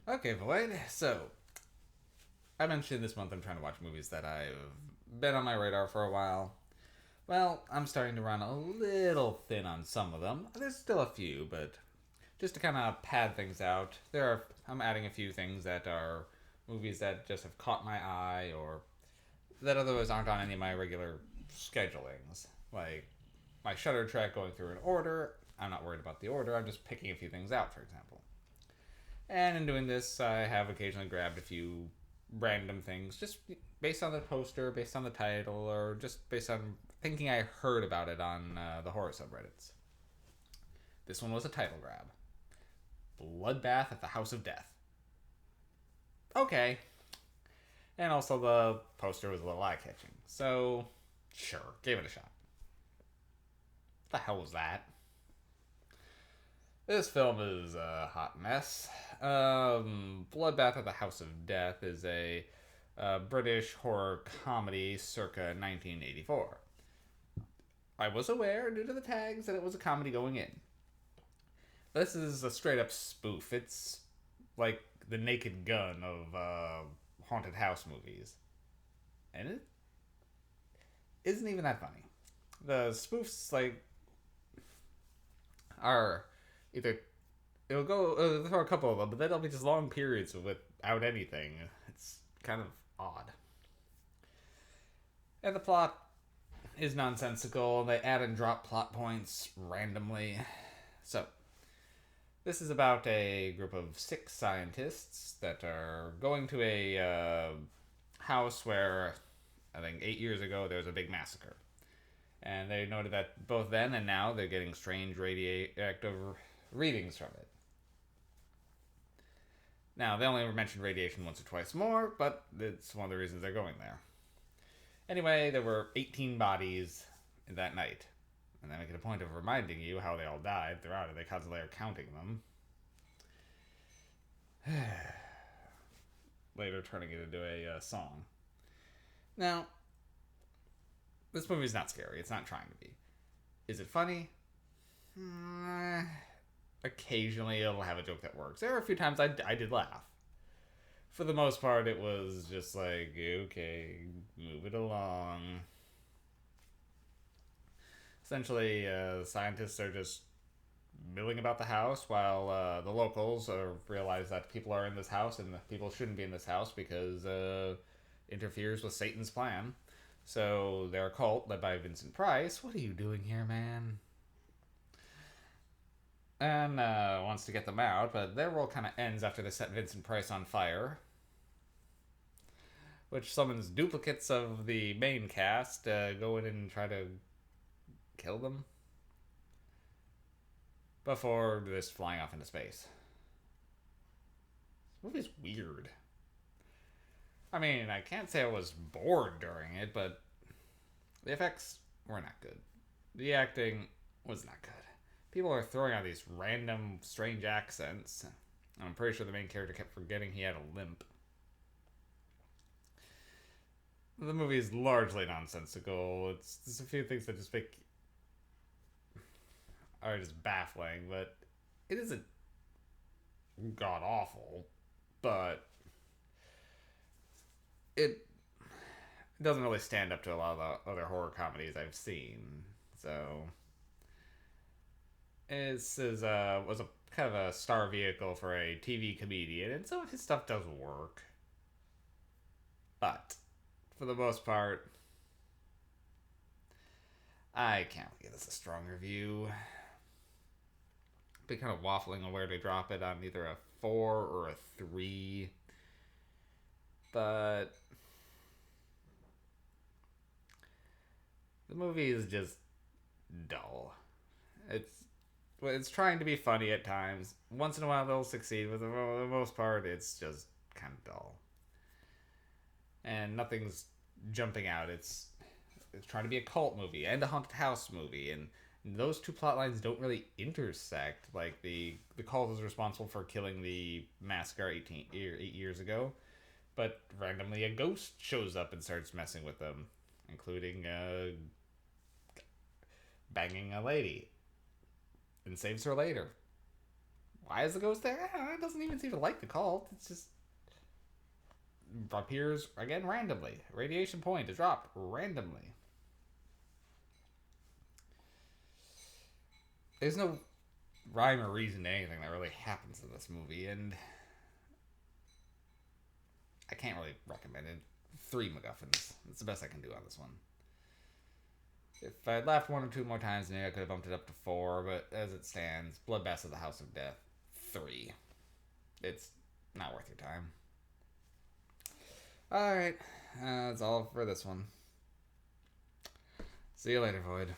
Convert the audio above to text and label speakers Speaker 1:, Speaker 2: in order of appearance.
Speaker 1: Okay, Void. So, I mentioned this month I'm trying to watch movies that I've been on my radar for a while. Well, I'm starting to run a little thin on some of them. There's still a few, but just to kind of pad things out, I'm adding a few things that are movies that just have caught my eye or that otherwise aren't on any of my regular schedulings. Like my Shutter track going through an order. I'm not worried about the order. I'm just picking a few things out, for example. And in doing this, I have occasionally grabbed a few random things just based on the poster, based on the title, or just based on thinking I heard about it on the horror subreddits. This one was a title grab: Bloodbath at the House of Death. Okay. And also the poster was a little eye catching. So, sure, gave it a shot. What the hell was that? This film is a hot mess. Bloodbath at the House of Death is a British horror comedy circa 1984. I was aware, due to the tags, that it was a comedy going in. This is a straight up spoof. It's like the Naked Gun of haunted house movies. And it isn't even that funny. The spoofs, like, are either it'll go throw a couple of them, but then there'll be just long periods without anything. It's kind of odd. And the plot is nonsensical. They add and drop plot points randomly. So, this is about a group of six scientists that are going to a house where I think 8 years ago there was a big massacre. And they noted that both then and now they're getting strange radioactive readings from it. Now, they only mentioned radiation once or twice more, but it's one of the reasons they're going there. Anyway, there were 18 bodies that night. And they make it a point of reminding you how they all died throughout it. They constantly are counting them. Later turning it into a song. Now, this movie is not scary. It's not trying to be. Is it funny? Occasionally it'll have a joke that works. There are a few times I did laugh. For the most part, it was just like, okay, move it along. Essentially, scientists are just milling about the house while the locals realize that people are in this house and people shouldn't be in this house because interferes with Satan's plan. So their cult, led by Vincent Price, what are you doing here, man? And wants to get them out, but their role kind of ends after they set Vincent Price on fire, which summons duplicates of the main cast go in and try to kill them before this flying off into space. This movie's weird. I mean, I can't say I was bored during it, but the effects were not good. The acting was not good. People are throwing out these random, strange accents. I'm pretty sure the main character kept forgetting he had a limp. The movie is largely nonsensical. There's a few things that just are just baffling, but it isn't god awful. But it doesn't really stand up to a lot of the other horror comedies I've seen. So this was a kind of a star vehicle for a TV comedian, and some of his stuff does work. But for the most part, I can't give this a strong review. Been kind of waffling on where to drop it on either a 4 or a 3. But the movie is just dull. It's trying to be funny at times. Once in a while they'll succeed, but for the most part it's just kind of dull. And nothing's jumping out. It's trying to be a cult movie and a haunted house movie, and those two plot lines don't really intersect. Like the cult is responsible for killing the massacre 8 years ago, but randomly a ghost shows up and starts messing with them, including banging a lady and saves her later. Why is the ghost there? It doesn't even seem to like the cult. It's just appears again randomly. Radiation point to drop randomly. There's no rhyme or reason to anything that really happens in this movie, and I can't really recommend it. 3 MacGuffins. That's the best I can do on this one. If I had laughed 1 or 2 more times, maybe I could have bumped it up to 4, but as it stands, Bloodbath of the House of Death, 3. It's not worth your time. Alright, that's all for this one. See you later, Void.